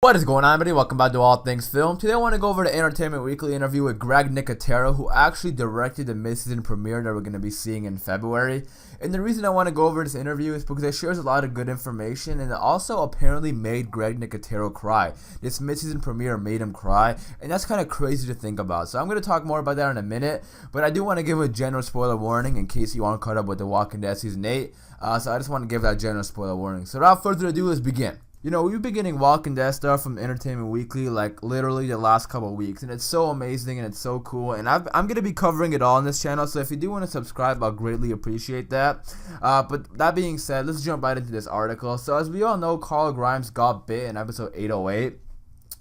What is going on, everybody? Welcome back to All Things Film. Today I want to go over the Entertainment Weekly interview with Nicotero, who actually directed the mid-season premiere that we're going to be seeing in February. And the reason I want to go over this interview is because it shares a lot of good information, and it also apparently made Nicotero cry. This mid-season premiere made him cry, and that's kind of crazy to think about. So I'm going to talk more about that in a minute, but I do want to give a general spoiler warning in case you aren't caught up with The Walking Dead Season 8. So I just want to give that general spoiler warning. So without further ado, let's begin. You know, we've been getting Walking Dead stuff from Entertainment Weekly like literally the last couple of weeks, and it's so amazing and it's so cool, and I'm going to be covering it all on this channel, so if you do want to subscribe, I'll greatly appreciate that. But that being said, let's jump right into this article. So as we all know, Carl Grimes got bit in episode 808.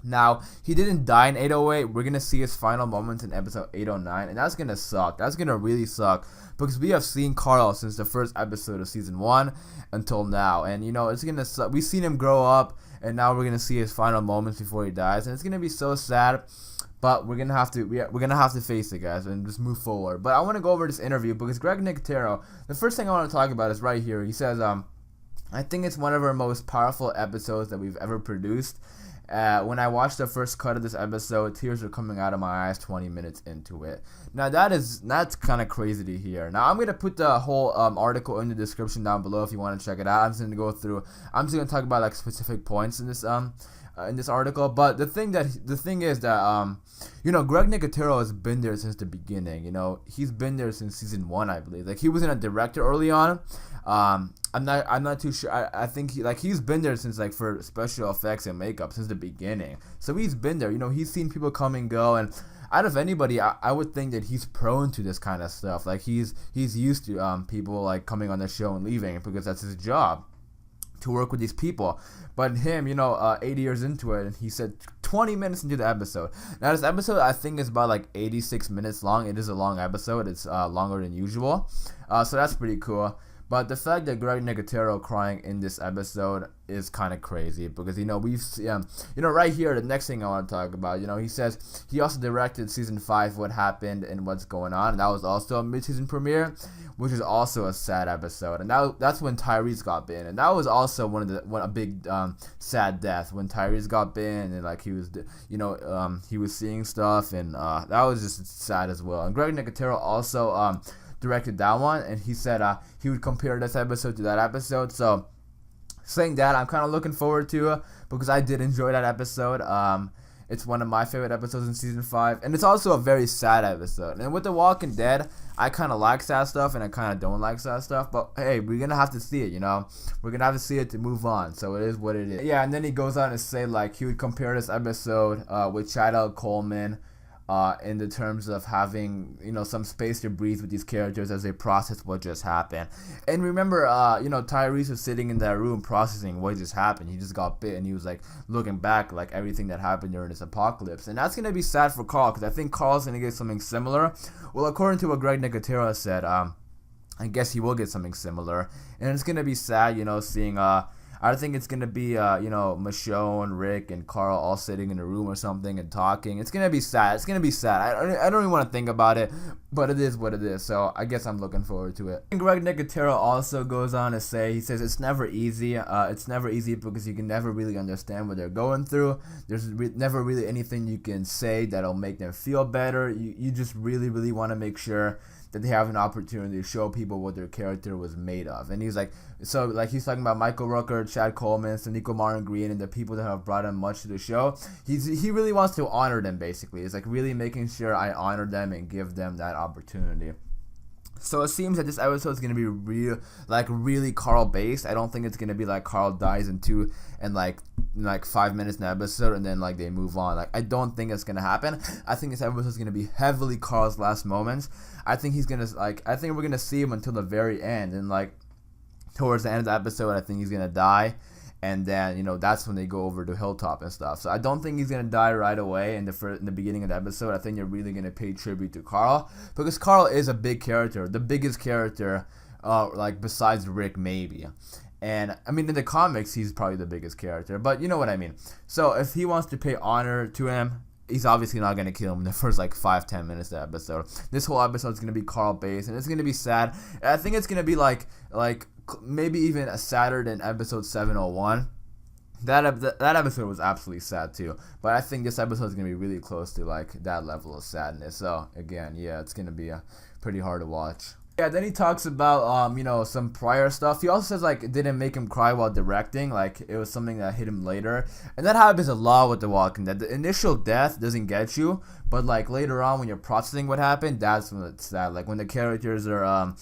Now, he didn't die in 808. We're going to see his final moments in episode 809, and that's going to suck. That's going to really suck, because we have seen Carl since the first episode of season 1 until now, and you know, it's going to suck. We've seen him grow up, and now we're going to see his final moments before he dies, and it's going to be so sad. But we're gonna have to face it, guys, and just move forward. But I want to go over this interview because Nicotero, the first thing I want to talk about is right here. He says, I think it's one of our most powerful episodes that we've ever produced. When I watched the first cut of this episode, tears were coming out of my eyes 20 minutes into it. Now that's kind of crazy to hear. Now I'm gonna put the whole article in the description down below if you want to check it out. I'm just gonna talk about like specific points in this article. But the thing is that you know, Nicotero has been there since the beginning. You know, he's been there since season 1, I believe. Like, he wasn't a director early on. I'm not too sure. I think he's been there since, like, for special effects and makeup since the beginning. So he's been there. You know, he's seen people come and go, and out of anybody, I would think that he's prone to this kind of stuff. Like, he's used to people like coming on the show and leaving because that's his job, to work with these people. But him, you know, 80 years into it, and he said 20 minutes into the episode. Now this episode, I think, is about like 86 minutes long. It is a long episode. It's longer than usual. So that's pretty cool. But the fact that Nicotero crying in this episode is kind of crazy, because, you know, we've you know, right here, the next thing I want to talk about, you know, he says he also directed season 5, What Happened and What's Going On, and that was also a mid-season premiere, which is also a sad episode, and that's when Tyrese got bitten, and that was also a big sad death when Tyrese got bitten, and like he was, you know, he was seeing stuff, and that was just sad as well. And Nicotero also directed that one, and he said he would compare this episode to that episode. So saying that, I'm kind of looking forward to it, because I did enjoy that episode. It's one of my favorite episodes in season 5, and it's also a very sad episode. And with The Walking Dead, I kind of like sad stuff and I kind of don't like sad stuff, but hey, we're gonna have to see it, you know, we're gonna have to see it to move on. So it is what it is. Yeah. And then he goes on to say, like, he would compare this episode with Chad Coleman, in the terms of having, you know, some space to breathe with these characters as they process what just happened. And remember, you know, Tyrese was sitting in that room processing what just happened. He just got bit, and he was like looking back, like, everything that happened during this apocalypse. And that's gonna be sad for Carl, because I think Carl's gonna get something similar. Well, according to what Nicotero said, I guess he will get something similar, and it's gonna be sad, you know, seeing I think it's going to be, you know, Michonne, Rick, and Carl all sitting in a room or something and talking. It's going to be sad. It's going to be sad. I don't even want to think about it, but it is what it is. So I guess I'm looking forward to it. And Nicotero also goes on to say, he says, it's never easy. It's never easy because you can never really understand what they're going through. There's never really anything you can say that'll make them feel better. You just really, really want to make sure that they have an opportunity to show people what their character was made of. And he's like, so like, he's talking about Michael Rooker, Chad Coleman, Sonequa Martin Green, and the people that have brought in much to the show. He really wants to honor them, basically. It's like really making sure I honor them and give them that opportunity. So it seems that this episode is going to be really Carl based. I don't think it's going to be like Carl dies in 5 minutes in the episode and then like they move on. Like, I don't think it's going to happen. I think this episode is going to be heavily Carl's last moments. I think we're going to see him until the very end, and like towards the end of the episode, I think he's going to die. And then, you know, that's when they go over to Hilltop and stuff. So I don't think he's going to die right away in the beginning of the episode. I think they're really going to pay tribute to Carl, because Carl is a big character, the biggest character, like besides Rick maybe. And I mean, in the comics, he's probably the biggest character, but you know what I mean. So if he wants to pay honor to him, he's obviously not going to kill him in the first like 5-10 minutes of the episode. This whole episode is going to be Carl based, and it's going to be sad. And I think it's going to be like maybe even a sadder than episode 701. that episode was absolutely sad too. But I think this episode is gonna be really close to like that level of sadness. So again, yeah, it's gonna be pretty hard to watch. Yeah, then he talks about some prior stuff. He also says like it didn't make him cry while directing, like it was something that hit him later. And that happens a lot with The Walking Dead. The initial death doesn't get you, but like later on when you're processing what happened, that's when it's sad. Like when the characters are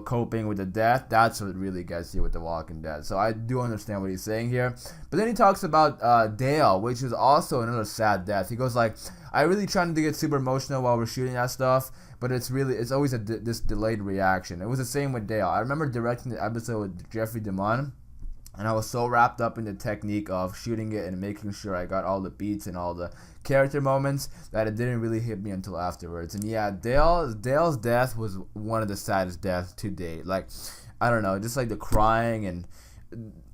coping with the death, that's what really gets you with The Walking Dead. So I do understand what he's saying here. But then he talks about Dale, which is also another sad death. He goes like, I really trying to get super emotional while we're shooting that stuff, but it's always this delayed reaction. It was the same with Dale. I remember directing the episode with Jeffrey DeMond, and I was so wrapped up in the technique of shooting it and making sure I got all the beats and all the character moments that it didn't really hit me until afterwards. And yeah, Dale's death was one of the saddest deaths to date. Like, I don't know, just like the crying and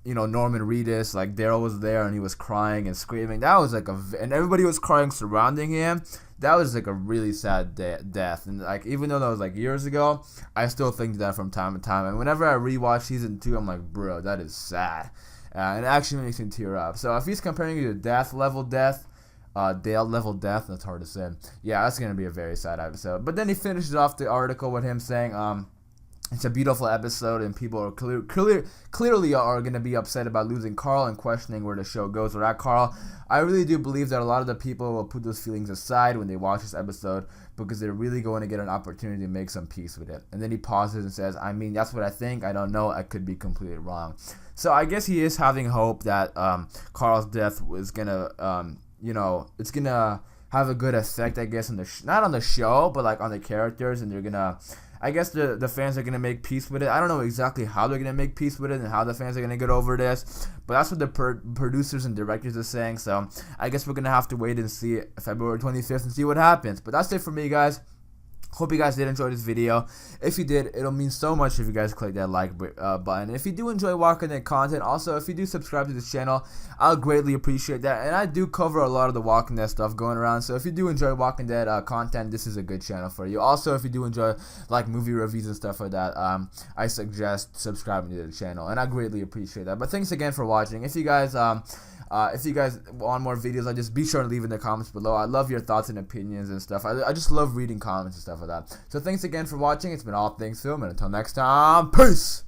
Norman Reedus, like Daryl was there and he was crying and screaming. That was like and everybody was crying surrounding him. That was like a really sad death. And like even though that was like years ago, I still think that from time to time. And whenever I rewatch season 2, I'm like, bro, that is sad. And it actually makes me tear up. So if he's comparing it to Dale level death, that's hard to say. Yeah, that's gonna be a very sad episode. But then he finishes off the article with him saying, it's a beautiful episode, and people are clearly are going to be upset about losing Carl and questioning where the show goes without Carl. I really do believe that a lot of the people will put those feelings aside when they watch this episode because they're really going to get an opportunity to make some peace with it. And then he pauses and says, I mean, that's what I think. I don't know. I could be completely wrong. So I guess he is having hope that Carl's death is going to, it's going to have a good effect, I guess, not on the show, but like on the characters, and they're going to... I guess the fans are going to make peace with it. I don't know exactly how they're going to make peace with it and how the fans are going to get over this, but that's what the producers and directors are saying. So I guess we're going to have to wait and see February 25th and see what happens. But that's it for me, guys. Hope you guys did enjoy this video. If you did, it'll mean so much if you guys click that like button. If you do enjoy Walking Dead content, also if you do subscribe to this channel, I'll greatly appreciate that. And I do cover a lot of the Walking Dead stuff going around, so if you do enjoy Walking Dead content, this is a good channel for you. Also, if you do enjoy like movie reviews and stuff like that, I suggest subscribing to the channel, and I greatly appreciate that. But thanks again for watching. If you guys want more videos, just be sure to leave in the comments below. I love your thoughts and opinions and stuff. I just love reading comments and stuff like that. So thanks again for watching. It's been All Things Film, and until next time, peace!